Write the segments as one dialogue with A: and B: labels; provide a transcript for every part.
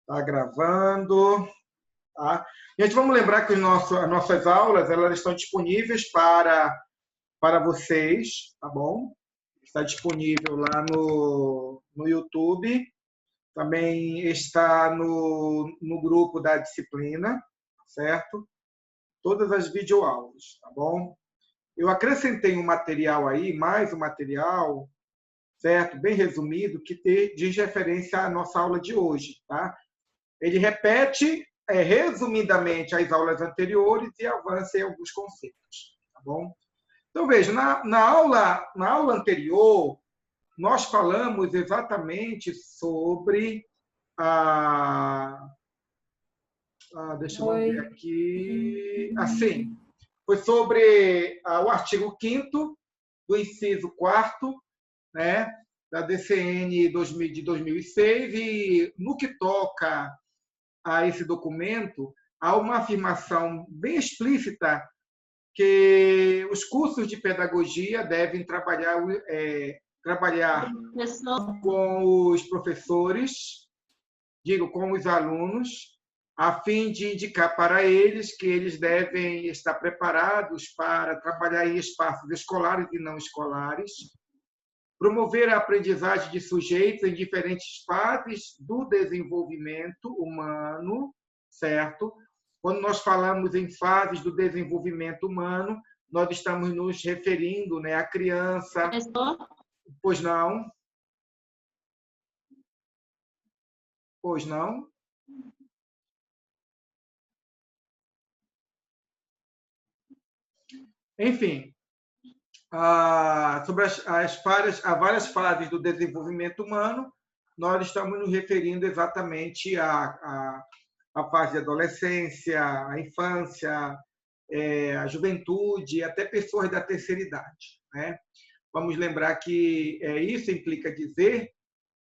A: Está gravando. Tá? Gente, vamos lembrar que as nossas aulas elas estão disponíveis para vocês, tá bom? Está disponível lá no YouTube, também está no grupo da disciplina, certo? Todas as videoaulas, tá bom? Eu acrescentei um material aí, mais um material, certo? Bem resumido, que diz referência à nossa aula de hoje, tá? Ele repete resumidamente as aulas anteriores e avança em alguns conceitos, tá bom? Então, veja, na aula anterior, nós falamos exatamente sobre deixa eu ver aqui. Assim, foi sobre o artigo 5º do inciso 4º, né, da DCN de 2006, e no que toca a esse documento, há uma afirmação bem explícita que os cursos de pedagogia devem trabalhar com os professores, com os alunos, a fim de indicar para eles que eles devem estar preparados para trabalhar em espaços escolares e não escolares, promover a aprendizagem de sujeitos em diferentes fases do desenvolvimento humano, certo? Quando nós falamos em fases do desenvolvimento humano, nós estamos nos referindo, né, à criança. Pois não? Pois não? Enfim, sobre há várias fases do desenvolvimento humano, nós estamos nos referindo exatamente à fase de adolescência, à infância, à juventude, até pessoas da terceira idade, né? Vamos lembrar que isso implica dizer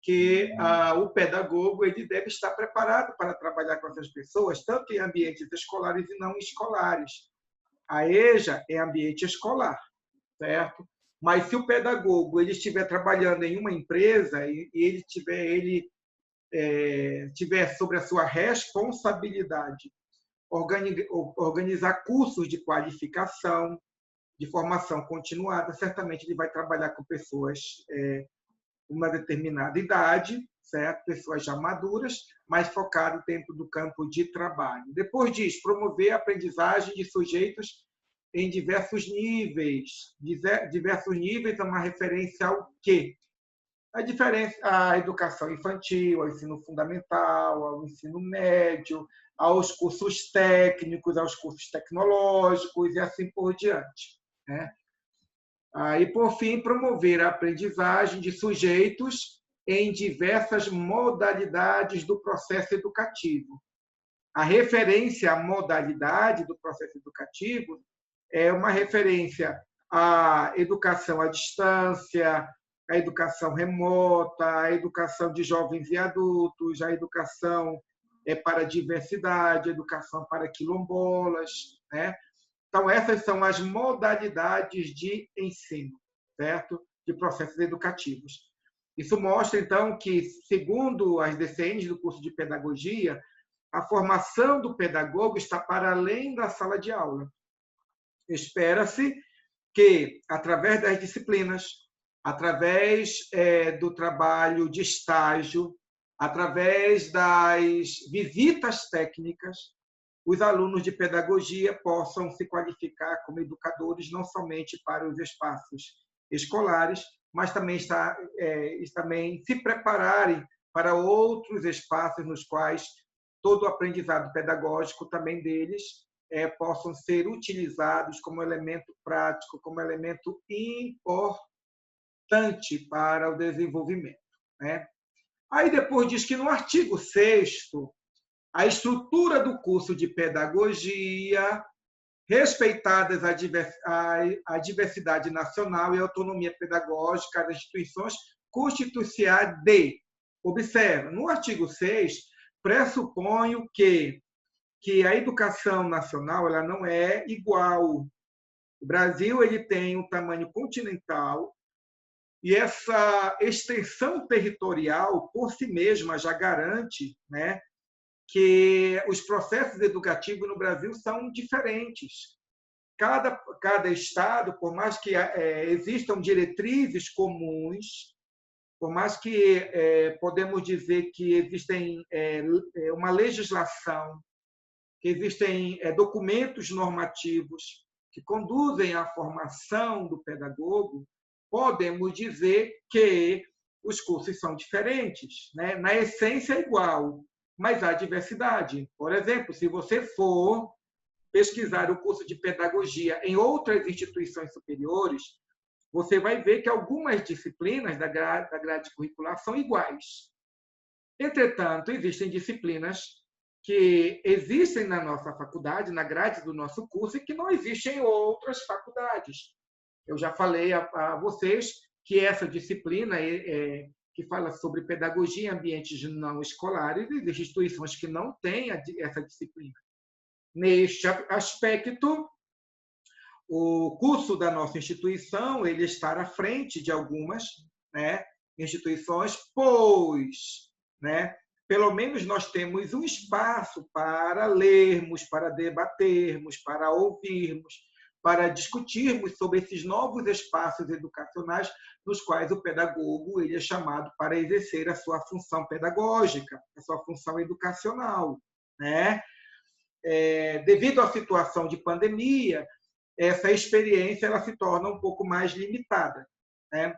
A: que o pedagogo ele deve estar preparado para trabalhar com essas pessoas, tanto em ambientes escolares e não escolares. A EJA é ambiente escolar, certo? Mas se o pedagogo ele estiver trabalhando em uma empresa e ele tiver sobre a sua responsabilidade organizar cursos de qualificação, de formação continuada, certamente ele vai trabalhar com pessoas com uma determinada idade, certo? Pessoas já maduras, mas focado dentro do campo de trabalho. Depois diz, promover a aprendizagem de sujeitos em diversos níveis. Diversos níveis é uma referência ao quê? A educação infantil, ao ensino fundamental, ao ensino médio, aos cursos técnicos, aos cursos tecnológicos e assim por diante, né? E, por fim, promover a aprendizagem de sujeitos em diversas modalidades do processo educativo. A referência à modalidade do processo educativo é uma referência à educação à distância, à educação remota, à educação de jovens e adultos, à educação para a diversidade, à educação para quilombolas, né? Então, essas são as modalidades de ensino, certo? De processos educativos. Isso mostra, então, que, segundo as DCNs do curso de pedagogia, a formação do pedagogo está para além da sala de aula. Espera-se que, através das disciplinas, através do trabalho de estágio, através das visitas técnicas, os alunos de pedagogia possam se qualificar como educadores não somente para os espaços escolares, mas também se prepararem para outros espaços nos quais todo o aprendizado pedagógico também deles possam ser utilizados como elemento prático, como elemento importante para o desenvolvimento, né? Aí depois diz que no artigo 6º, a estrutura do curso de pedagogia, respeitadas a diversidade nacional e a autonomia pedagógica das instituições, constitui-se-á de, observa, no artigo 6, pressuponho que a educação nacional ela não é igual. O Brasil ele tem um tamanho continental e essa extensão territorial, por si mesma, já garante, né, que os processos educativos no Brasil são diferentes. Cada estado, por mais que existam diretrizes comuns, por mais que podemos dizer que existem uma legislação, que existem documentos normativos que conduzem à formação do pedagogo, podemos dizer que os cursos são diferentes, né? Na essência é igual, mas há diversidade. Por exemplo, se você for pesquisar o curso de pedagogia em outras instituições superiores, você vai ver que algumas disciplinas da grade curricular são iguais. Entretanto, existem disciplinas que existem na nossa faculdade, na grade do nosso curso, e que não existem em outras faculdades. Eu já falei a vocês que essa disciplina que fala sobre pedagogia em ambientes não escolares, existem instituições que não têm essa disciplina. Neste aspecto, o curso da nossa instituição ele está à frente de algumas, né, instituições, pois, né, pelo menos nós temos um espaço para lermos, para debatermos, para ouvirmos, para discutirmos sobre esses novos espaços educacionais nos quais o pedagogo ele é chamado para exercer a sua função pedagógica, a sua função educacional, né? Devido à situação de pandemia, essa experiência ela se torna um pouco mais limitada, né?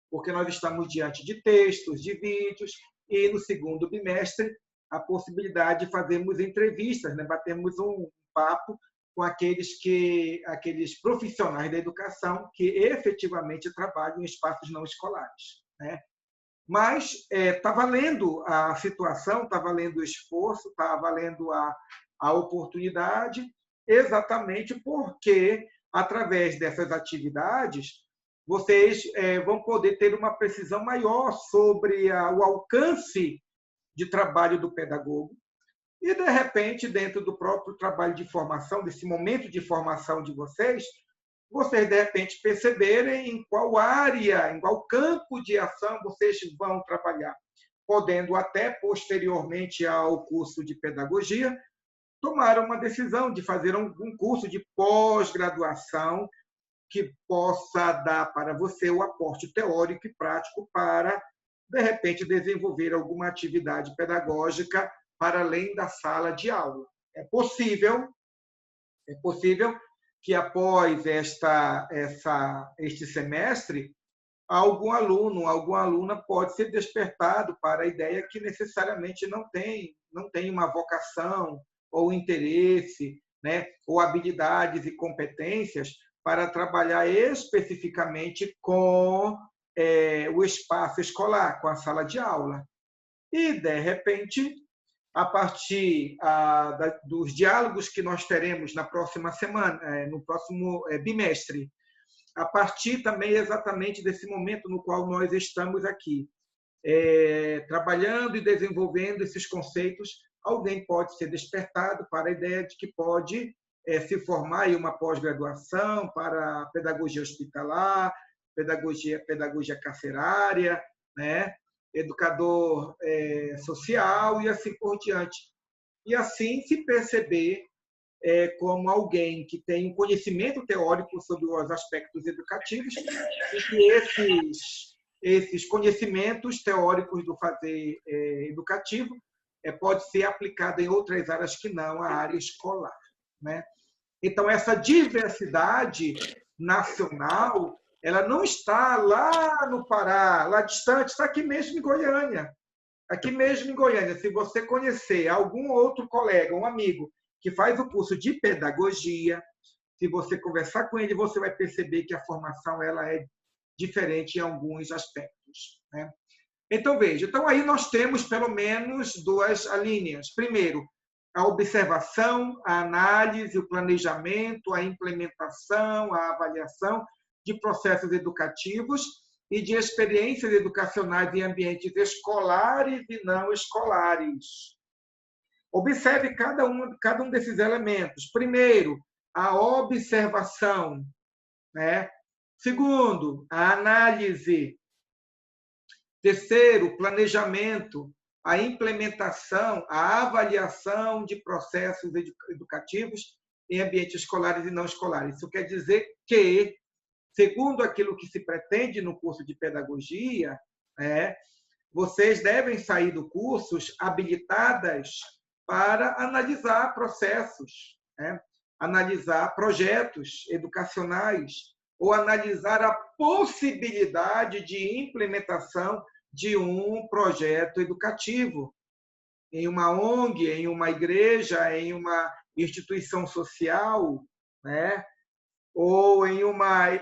A: Porque nós estamos diante de textos, de vídeos, e no segundo bimestre a possibilidade de fazermos entrevistas, né? Batermos um papo com aqueles profissionais da educação que efetivamente trabalham em espaços não escolares, né? Mas está valendo a situação, está valendo o esforço, está valendo a oportunidade, exatamente porque, através dessas atividades, vocês vão poder ter uma precisão maior sobre o alcance de trabalho do pedagogo e, de repente, dentro do próprio trabalho de formação, desse momento de formação de vocês, de repente, perceberem em qual área, em qual campo de ação vocês vão trabalhar, podendo até, posteriormente ao curso de pedagogia, tomar uma decisão de fazer um curso de pós-graduação que possa dar para você o aporte teórico e prático para, de repente, desenvolver alguma atividade pedagógica para além da sala de aula. É possível que após este semestre, algum aluno, alguma aluna pode ser despertado para a ideia que necessariamente não tem uma vocação ou interesse, né, ou habilidades e competências para trabalhar especificamente com o espaço escolar, com a sala de aula. E, de repente, a partir dos diálogos que nós teremos na próxima semana, no próximo bimestre, a partir também exatamente desse momento no qual nós estamos aqui, trabalhando e desenvolvendo esses conceitos, alguém pode ser despertado para a ideia de que pode se formar em uma pós-graduação para pedagogia hospitalar, pedagogia carcerária, né? Educador social e assim por diante. E assim se perceber como alguém que tem um conhecimento teórico sobre os aspectos educativos e que esses conhecimentos teóricos do fazer educativo pode ser aplicado em outras áreas que não a área escolar, né? Então, essa diversidade nacional ela não está lá no Pará, lá distante, está aqui mesmo em Goiânia. Aqui mesmo em Goiânia, se você conhecer algum outro colega, um amigo, que faz o curso de pedagogia, se você conversar com ele, você vai perceber que a formação ela é diferente em alguns aspectos, né? Então, veja, aí nós temos pelo menos duas linhas. Primeiro, a observação, a análise, o planejamento, a implementação, a avaliação de processos educativos e de experiências educacionais em ambientes escolares e não escolares. Observe cada um desses elementos. Primeiro, a observação, né? Segundo, a análise. Terceiro, planejamento. a implementação, a avaliação de processos educativos em ambientes escolares e não escolares. Isso quer dizer que, segundo aquilo que se pretende no curso de pedagogia, vocês devem sair do curso habilitadas para analisar processos, analisar projetos educacionais ou analisar a possibilidade de implementação de um projeto educativo em uma ONG, em uma igreja, em uma instituição social, ou em uma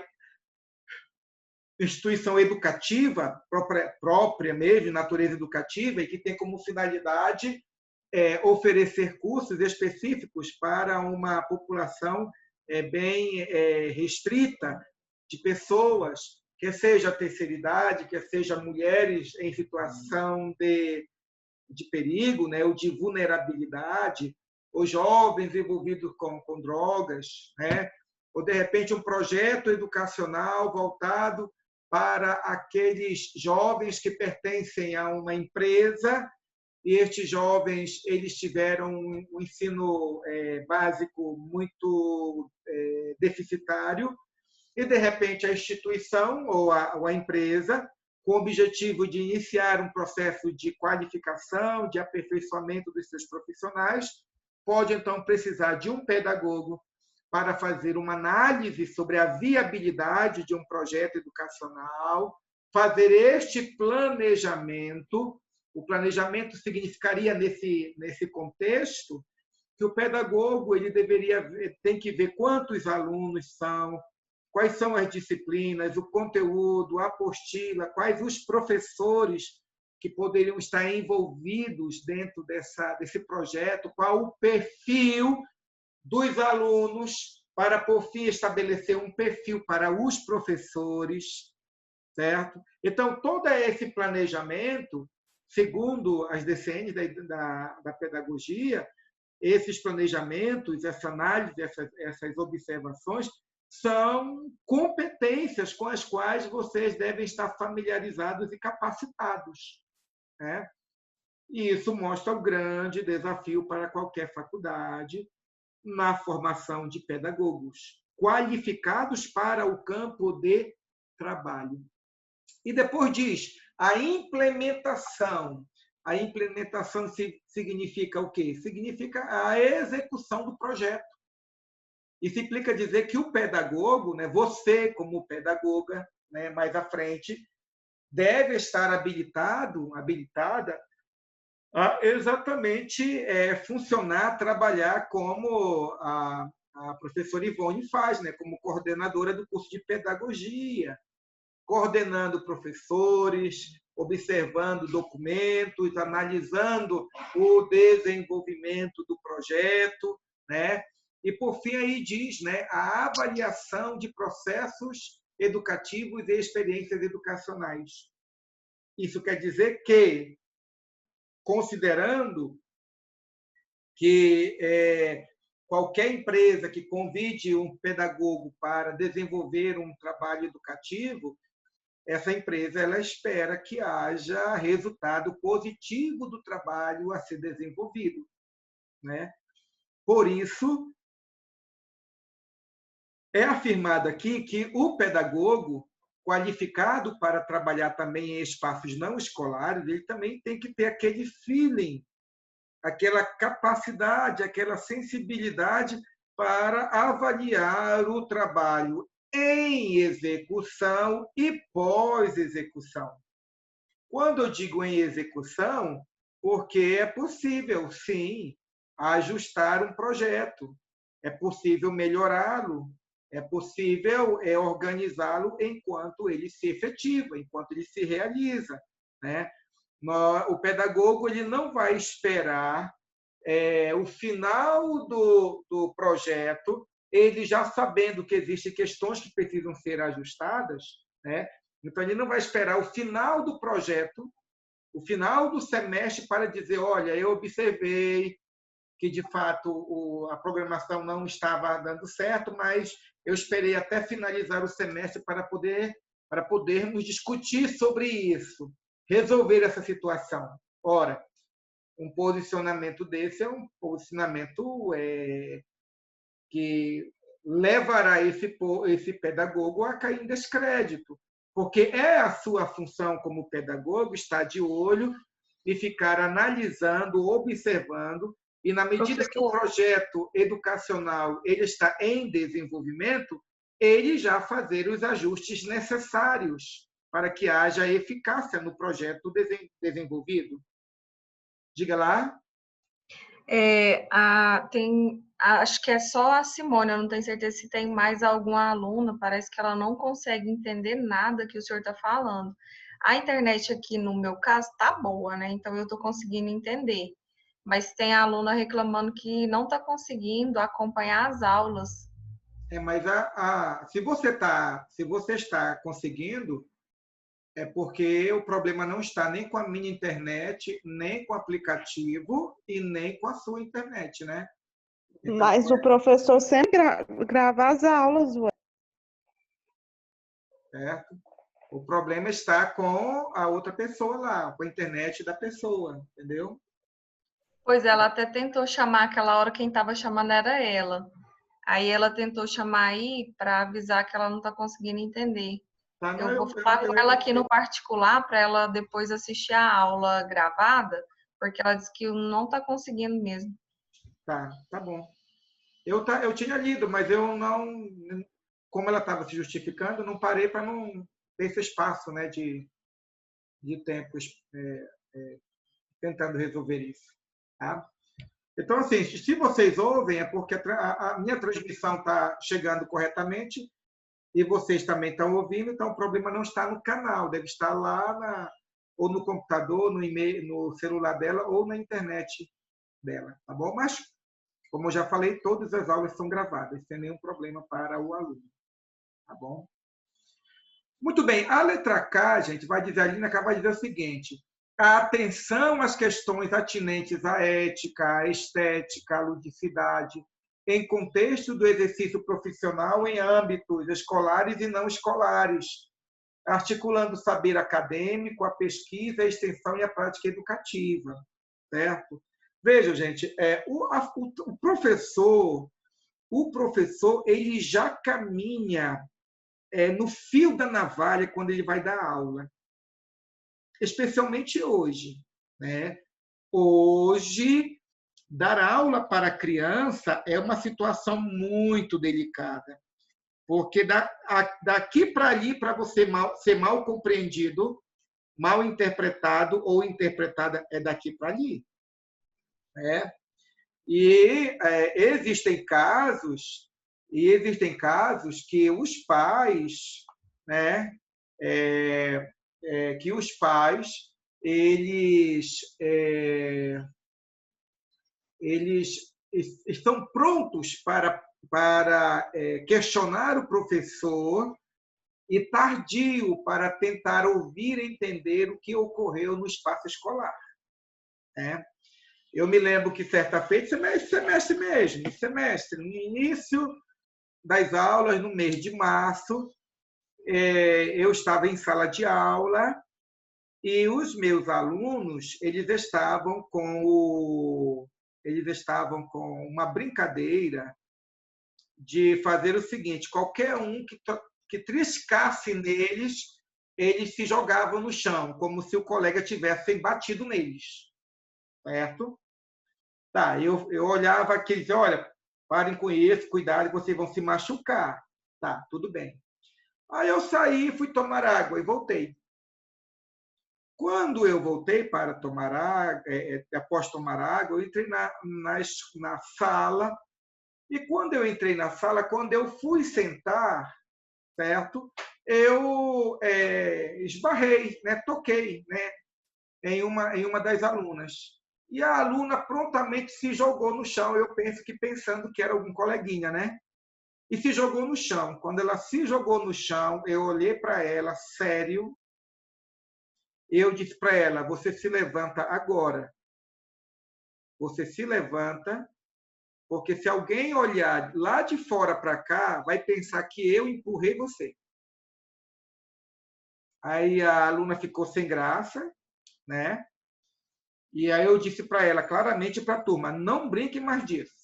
A: instituição educativa própria mesmo, de natureza educativa, e que tem como finalidade oferecer cursos específicos para uma população bem restrita de pessoas, quer seja a terceira idade, quer seja mulheres em situação de perigo, ou de vulnerabilidade, ou jovens envolvidos com drogas, ou, de repente, um projeto educacional voltado para aqueles jovens que pertencem a uma empresa e estes jovens eles tiveram um ensino básico muito deficitário e, de repente, a instituição ou a empresa, com o objetivo de iniciar um processo de qualificação, de aperfeiçoamento dos seus profissionais, pode, então, precisar de um pedagogo para fazer uma análise sobre a viabilidade de um projeto educacional, fazer este planejamento. O planejamento significaria, nesse contexto, que o pedagogo ele tem que ver quantos alunos são, quais são as disciplinas, o conteúdo, a apostila, quais os professores que poderiam estar envolvidos dentro desse projeto, qual o perfil dos alunos, para, por fim, estabelecer um perfil para os professores, certo? Então, todo esse planejamento, segundo as DCNs da pedagogia, esses planejamentos, essa análise, essas observações, são competências com as quais vocês devem estar familiarizados e capacitados. E isso mostra o grande desafio para qualquer faculdade na formação de pedagogos qualificados para o campo de trabalho. E depois diz, a implementação. A implementação significa o quê? Significa a execução do projeto. Isso implica dizer que o pedagogo, você como pedagoga, mais à frente, deve estar habilitada a exatamente funcionar, trabalhar como a professora Ivone faz, como coordenadora do curso de pedagogia, coordenando professores, observando documentos, analisando o desenvolvimento do projeto, E, por fim, aí diz a avaliação de processos educativos e experiências educacionais. Isso quer dizer que, considerando que qualquer empresa que convide um pedagogo para desenvolver um trabalho educativo, essa empresa ela espera que haja resultado positivo do trabalho a ser desenvolvido. Por isso, é afirmado aqui que o pedagogo qualificado para trabalhar também em espaços não escolares, ele também tem que ter aquele feeling, aquela capacidade, aquela sensibilidade para avaliar o trabalho em execução e pós-execução. Quando eu digo em execução, porque é possível, sim, ajustar um projeto, é possível melhorá-lo, é possível organizá-lo enquanto ele se efetiva, enquanto ele se realiza. O pedagogo ele não vai esperar o final do projeto, ele já sabendo que existem questões que precisam ser ajustadas, Então, ele não vai esperar o final do projeto, o final do semestre para dizer, olha, eu observei que, de fato, a programação não estava dando certo, mas eu esperei até finalizar o semestre para podermos discutir sobre isso, resolver essa situação. Ora, um posicionamento desse é um posicionamento que levará esse pedagogo a cair em descrédito, porque é a sua função como pedagogo estar de olho e ficar analisando, observando, e na medida que o
B: Professor,
A: projeto educacional ele está em desenvolvimento, ele já fazer os ajustes necessários para que haja eficácia no projeto desenvolvido. Diga lá.
B: acho que é só a Simone, eu não tenho certeza se tem mais alguma aluna, parece que ela não consegue entender nada que o senhor está falando. A internet aqui, no meu caso, tá boa, né? Então eu estou conseguindo entender. Mas tem aluna reclamando que não está conseguindo acompanhar as aulas.
A: Mas se você está conseguindo, é porque o problema não está nem com a minha internet, nem com o aplicativo e nem com a sua internet, né? Então,
C: Mas o professor sempre grava as aulas, ué.
A: certo? O problema está com a outra pessoa lá, com a internet da pessoa, entendeu?
B: Pois ela até tentou chamar aquela hora, quem estava chamando era ela. Aí ela tentou chamar aí para avisar que ela não está conseguindo entender.
A: Tá, não,
B: Eu vou falar com ela aqui no particular para ela depois assistir a aula gravada, porque ela disse que não está conseguindo mesmo.
A: tá bom. Eu tinha lido, mas eu não, como ela estava se justificando, não parei para não ter esse espaço, né, de tempo tentando resolver isso. Tá? Então, assim, se vocês ouvem, é porque a minha transmissão está chegando corretamente e vocês também estão ouvindo, então o problema não está no canal, deve estar lá ou no computador, no e-mail, no celular dela ou na internet dela, tá bom? Mas, como eu já falei, todas as aulas são gravadas, sem nenhum problema para o aluno, tá bom? Muito bem, a letra K, gente, vai dizer, a Aline acaba de dizer o seguinte: a atenção às questões atinentes à ética, à estética, à ludicidade, em contexto do exercício profissional em âmbitos escolares e não escolares, articulando o saber acadêmico, a pesquisa, a extensão e a prática educativa, certo? Veja, gente, o professor ele já caminha no fio da navalha quando ele vai dar aula, especialmente hoje, né? Hoje, dar aula para a criança é uma situação muito delicada, porque daqui para ali, para você ser mal compreendido, mal interpretado ou interpretada, é daqui para ali, né? E existem casos que os pais, né, que os pais eles eles estão prontos para questionar o professor e tardio para tentar ouvir e entender o que ocorreu no espaço escolar, né? Eu me lembro que certa feita, semestre, no início das aulas, no mês de março, eu estava em sala de aula e os meus alunos eles estavam com uma brincadeira de fazer o seguinte: qualquer um que triscasse neles, eles se jogavam no chão, como se o colega tivesse batido neles, certo? Tá, eu olhava aqui e dizia: olha, parem com isso, cuidado, vocês vão se machucar. Tá, tudo bem. Aí eu saí, fui tomar água e voltei. Quando eu voltei para tomar água, após tomar água, eu entrei na sala. E quando eu entrei na sala, quando eu fui sentar, certo? Eu esbarrei, né? Toquei, né? Em uma das alunas. E a aluna prontamente se jogou no chão. Eu penso que pensando que era algum coleguinha, né? E se jogou no chão. Quando ela se jogou no chão, eu olhei para ela, sério. Eu disse para ela: você se levanta agora. Você se levanta, porque se alguém olhar lá de fora para cá, vai pensar que eu empurrei você. Aí a aluna ficou sem graça, né? E aí eu disse para ela, claramente para a turma, não brinque mais disso,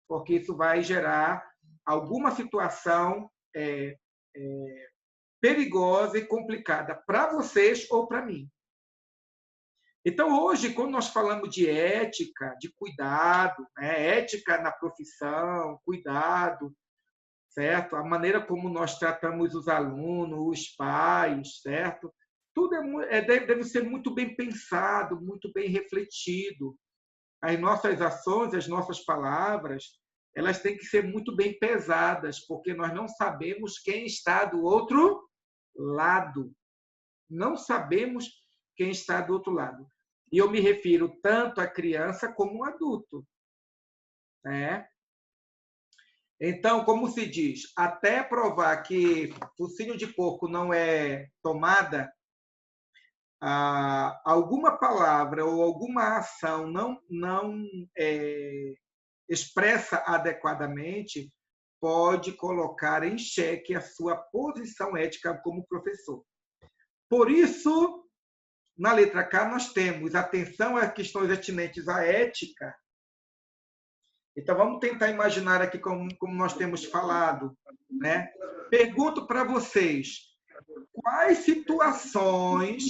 A: porque isso vai gerar alguma situação perigosa e complicada para vocês ou para mim. Então, hoje, quando nós falamos de ética, de cuidado, né? Ética na profissão, cuidado, certo? A maneira como nós tratamos os alunos, os pais, certo? Tudo deve ser muito bem pensado, muito bem refletido. As nossas ações, as nossas palavras, elas têm que ser muito bem pesadas, porque nós não sabemos quem está do outro lado. Não sabemos quem está do outro lado. E eu me refiro tanto à criança como ao adulto. Né? Então, como se diz, até provar que focinho de porco não é tomada, alguma palavra ou alguma ação não expressa adequadamente pode colocar em xeque a sua posição ética como professor. Por isso, na letra K, nós temos atenção a questões atinentes à ética. Então, vamos tentar imaginar aqui como nós temos falado. Né? Pergunto para vocês, quais situações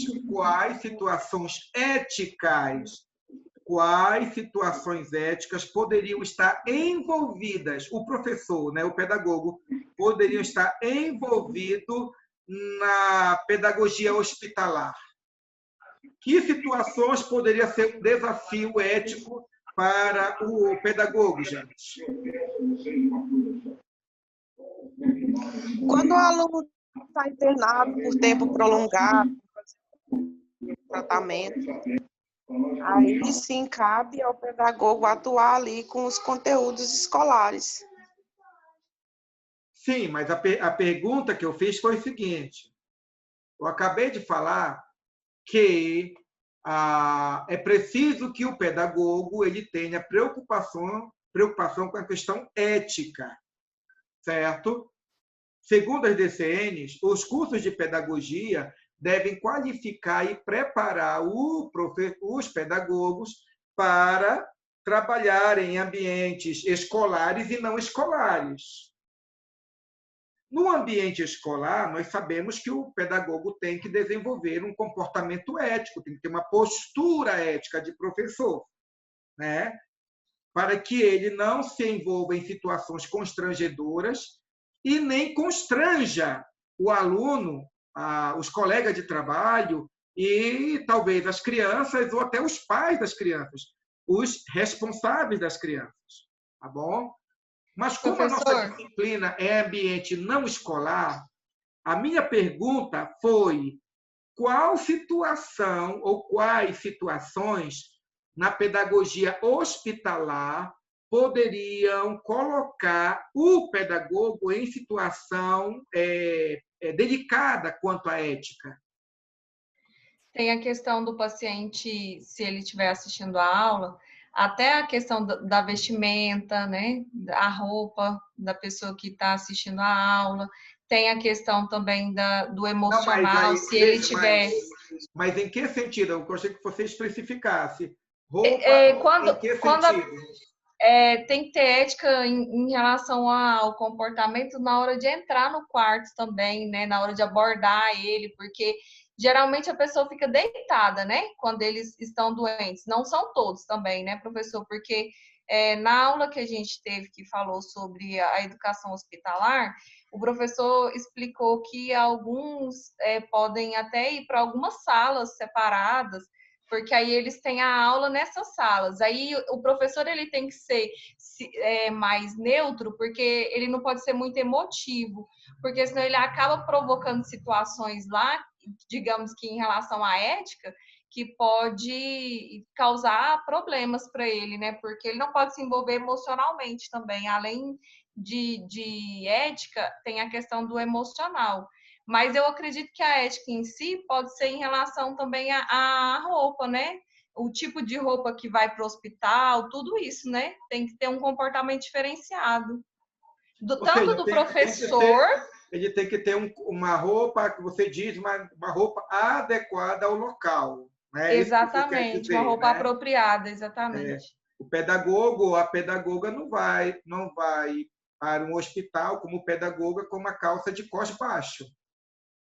A: éticas poderiam estar envolvidas, o professor, né, o pedagogo, poderiam estar envolvido na pedagogia hospitalar? Que situações poderia ser um desafio ético para o pedagogo, gente?
C: Quando o aluno está internado por tempo prolongado, tratamento, aí sim cabe ao pedagogo atuar ali com os conteúdos escolares.
A: Sim, mas a pergunta que eu fiz foi o seguinte. Eu acabei de falar que é preciso que o pedagogo ele tenha preocupação com a questão ética, certo? Segundo as DCNs, os cursos de pedagogia devem qualificar e preparar os pedagogos para trabalhar em ambientes escolares e não escolares. No ambiente escolar, nós sabemos que o pedagogo tem que desenvolver um comportamento ético, tem que ter uma postura ética de professor, né? Para que ele não se envolva em situações constrangedoras e nem constranja o aluno, os colegas de trabalho e talvez as crianças ou até os pais das crianças, os responsáveis das crianças, tá bom? Mas como a nossa disciplina é ambiente não escolar, a minha pergunta foi qual situação ou quais situações na pedagogia hospitalar poderiam colocar o pedagogo em situação delicada quanto à ética?
B: Tem a questão do paciente, se ele estiver assistindo a aula, até a questão da vestimenta, né? A roupa da pessoa que está assistindo a aula. Tem a questão também do emocional, não, se ele tiver...
A: Mas em que sentido? Eu gostaria que você especificasse. Roupa, em que sentido?
B: Tem que ter ética em relação ao comportamento na hora de entrar no quarto também, né? Na hora de abordar ele, porque geralmente a pessoa fica deitada, né? Quando eles estão doentes. Não são todos também, né, professor? Porque na aula que a gente teve, que falou sobre a educação hospitalar, o professor explicou que alguns podem até ir para algumas salas separadas, porque aí eles têm a aula nessas salas. Aí o professor ele tem que ser mais neutro, porque ele não pode ser muito emotivo, porque senão ele acaba provocando situações lá, digamos que em relação à ética, que pode causar problemas para ele, né? Porque ele não pode se envolver emocionalmente também. Além de ética, tem a questão do emocional. Mas eu acredito que a ética em si pode ser em relação também à roupa, né? O tipo de roupa que vai para o hospital, tudo isso, né? Tem que ter um comportamento diferenciado. Tanto do professor...
A: Ele tem que ter uma roupa, que você diz, uma roupa adequada ao local, né? É isso que você quer
B: Exatamente, uma
A: dizer,
B: roupa
A: né?
B: apropriada, exatamente.
A: O pedagogo ou a pedagoga não vai para um hospital como pedagoga com uma calça de cós baixo,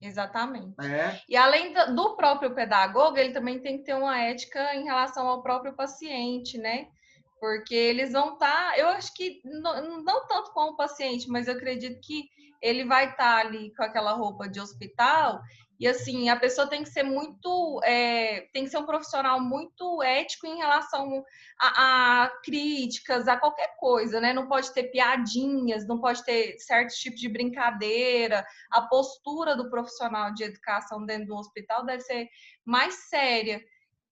B: Exatamente.
A: né?
B: E além do próprio pedagogo, ele também tem que ter uma ética em relação ao próprio paciente, né? Porque eles vão estar, eu acho que não tanto com o paciente, mas eu acredito que ele vai estar ali com aquela roupa de hospital. E assim, a pessoa tem que ser tem que ser um profissional muito ético em relação a críticas, a qualquer coisa, né? Não pode ter piadinhas, não pode ter certos tipos de brincadeira. A postura do profissional de educação dentro do hospital deve ser mais séria.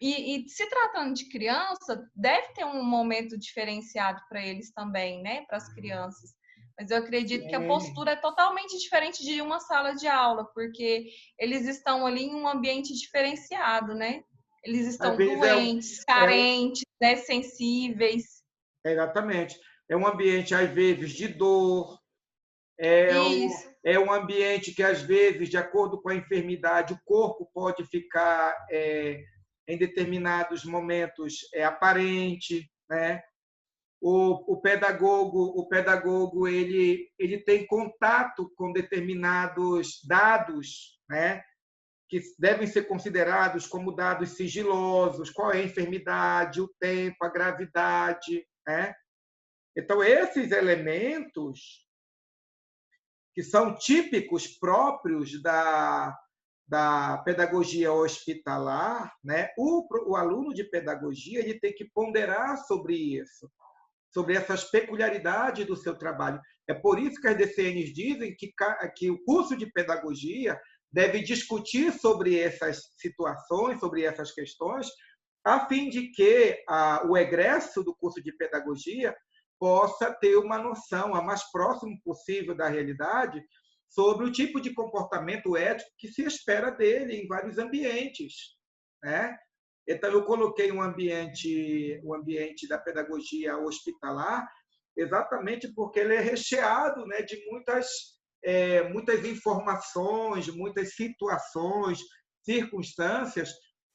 B: E se tratando de criança, deve ter um momento diferenciado para eles também, né? Para as crianças. Mas eu acredito que a
A: Sim.
B: postura é totalmente diferente de uma sala de aula, porque eles estão ali em um ambiente diferenciado, né? Eles
A: Às
B: estão
A: vezes
B: doentes, carentes, né? Sensíveis.
A: exatamente. É um ambiente, às vezes, de dor,
B: Isso,
A: é um ambiente que, às vezes, de acordo com a enfermidade, o corpo pode ficar, em determinados momentos, aparente, né? O pedagogo ele tem contato com determinados dados, né? Que devem ser considerados como dados sigilosos, qual é a enfermidade, o tempo, a gravidade, né? Então, esses elementos que são típicos próprios da pedagogia hospitalar, né? O aluno de pedagogia ele tem que ponderar sobre isso, sobre essas peculiaridades do seu trabalho. É por isso que as DCNs dizem que o curso de pedagogia deve discutir sobre essas situações, sobre essas questões, a fim de que o egresso do curso de pedagogia possa ter uma noção a mais próximo possível da realidade sobre o tipo de comportamento ético que se espera dele em vários ambientes, né? Então, eu coloquei um ambiente da pedagogia hospitalar, exatamente porque ele é recheado, né, de muitas informações, muitas situações, circunstâncias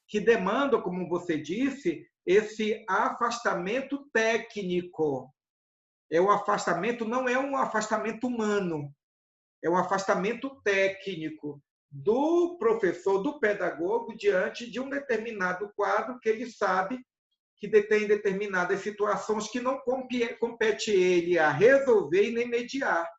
A: que demandam, como você disse, esse afastamento técnico. O afastamento não é um afastamento humano, é um afastamento técnico do professor, do pedagogo, diante de um determinado quadro que ele sabe que tem determinadas situações que não compete ele a resolver e nem mediar,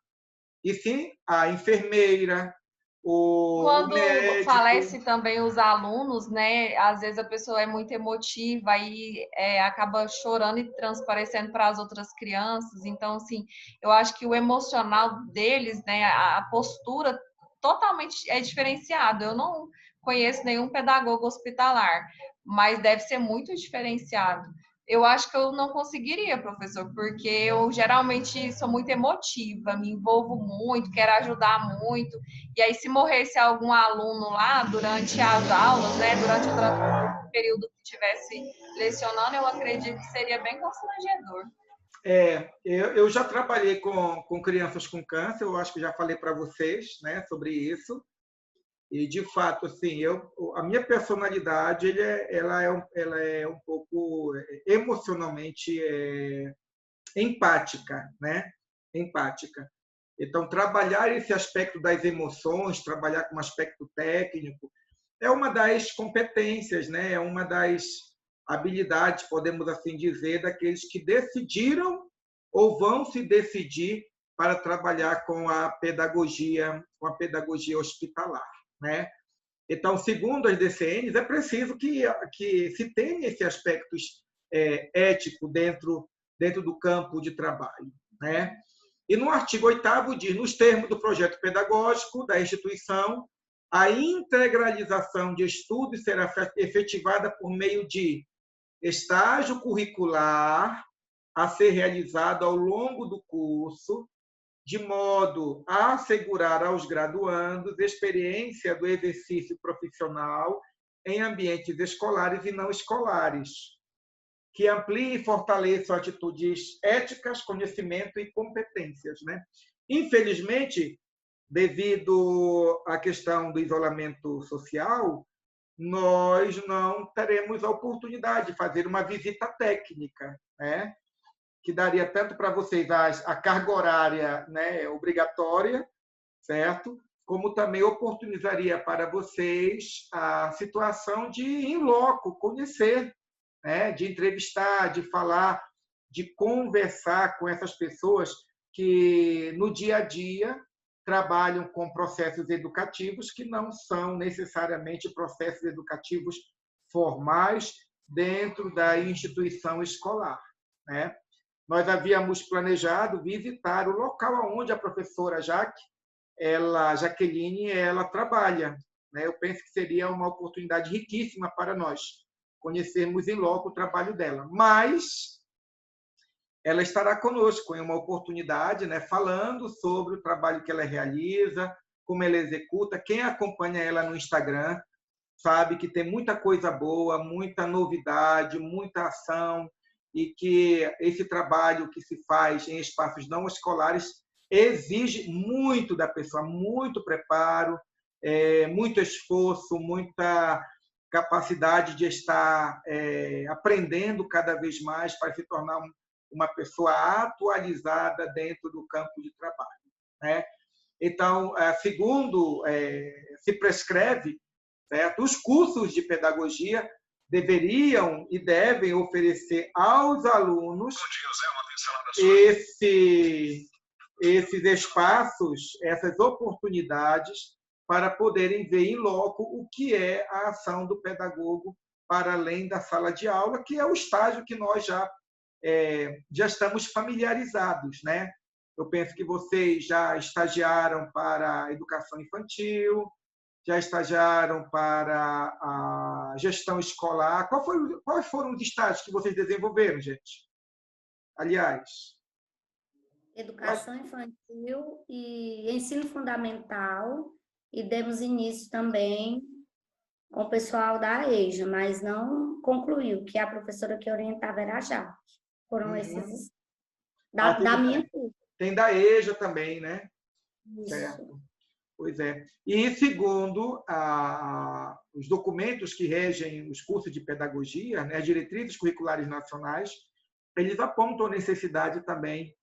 A: e sim a enfermeira, o
B: quando
A: médico.
B: falece também os alunos, né? Às vezes a pessoa é muito emotiva e acaba chorando e transparecendo para as outras crianças. Então, assim, eu acho que o emocional deles, né? A postura totalmente é diferenciado. Eu não conheço nenhum pedagogo hospitalar, mas deve ser muito diferenciado. Eu acho que eu não conseguiria, professor, porque eu geralmente sou muito emotiva, me envolvo muito, quero ajudar muito. E aí, se morresse algum aluno lá durante as aulas, né, durante o período que estivesse lecionando, eu acredito que seria bem constrangedor.
A: Eu já trabalhei com crianças com câncer, eu acho que já falei para vocês, né, sobre isso. E, de fato, assim, a minha personalidade ela é um pouco emocionalmente empática, né? Empática. Então, trabalhar esse aspecto das emoções, trabalhar com um aspecto técnico, é uma das competências, né? É uma das habilidades, podemos assim dizer, daqueles que decidiram ou vão se decidir para trabalhar com a pedagogia hospitalar, né? Então, segundo as DCNs, é preciso que se tenha esse aspecto ético dentro do campo de trabalho, né? E no artigo 8º diz, nos termos do projeto pedagógico da instituição, a integralização de estudos será efetivada por meio de estágio curricular a ser realizado ao longo do curso, de modo a assegurar aos graduandos experiência do exercício profissional em ambientes escolares e não escolares, que ampliem e fortaleçam atitudes éticas, conhecimento e competências, né? Infelizmente, devido à questão do isolamento social, nós não teremos a oportunidade de fazer uma visita técnica, né? Que daria tanto para vocês a carga horária, né, obrigatória, certo? Como também oportunizaria para vocês a situação de ir em loco, conhecer, né, de entrevistar, de falar, de conversar com essas pessoas que no dia a dia trabalham com processos educativos que não são necessariamente processos educativos formais dentro da instituição escolar, né? Nós havíamos planejado visitar o local onde a professora Jaqueline, ela trabalha, né? Eu penso que seria uma oportunidade riquíssima para nós conhecermos em loco o trabalho dela. Mas ela estará conosco em uma oportunidade, né, falando sobre o trabalho que ela realiza, como ela executa. Quem acompanha ela no Instagram sabe que tem muita coisa boa, muita novidade, muita ação, e que esse trabalho que se faz em espaços não escolares exige muito da pessoa, muito preparo, muito esforço, muita capacidade de estar aprendendo cada vez mais para se tornar uma pessoa atualizada dentro do campo de trabalho, né? Então, segundo se prescreve, certo? Os cursos de pedagogia deveriam e devem oferecer aos alunos esses espaços, essas oportunidades para poderem ver em loco o que é a ação do pedagogo para além da sala de aula, que é o estágio que nós já estamos familiarizados, né? Eu penso que vocês já estagiaram para a educação infantil, já estagiaram para a gestão escolar. Quais foram os estágios que vocês desenvolveram, gente? Aliás,
D: educação infantil e ensino fundamental, e demos início também com o pessoal da EJA, mas não concluiu, que a professora que orientava era a Jaque. Foram esses da minha turma.
A: Tem da EJA também, né?
D: Isso.
A: Certo. Pois é. E segundo os documentos que regem os cursos de pedagogia, né, as diretrizes curriculares nacionais, eles apontam a necessidade também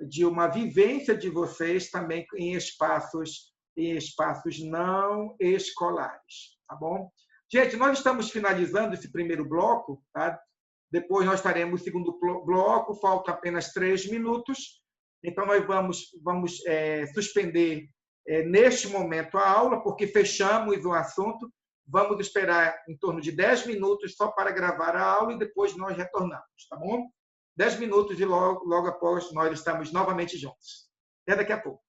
A: de uma vivência de vocês também em espaços não escolares, tá bom? Gente, nós estamos finalizando esse primeiro bloco, tá? Depois nós estaremos no segundo bloco, falta apenas 3 minutos. Então, nós vamos suspender neste momento a aula, porque fechamos o assunto. Vamos esperar em torno de 10 minutos só para gravar a aula e depois nós retornamos, tá bom? 10 minutos e logo após nós estamos novamente juntos. Até daqui a pouco.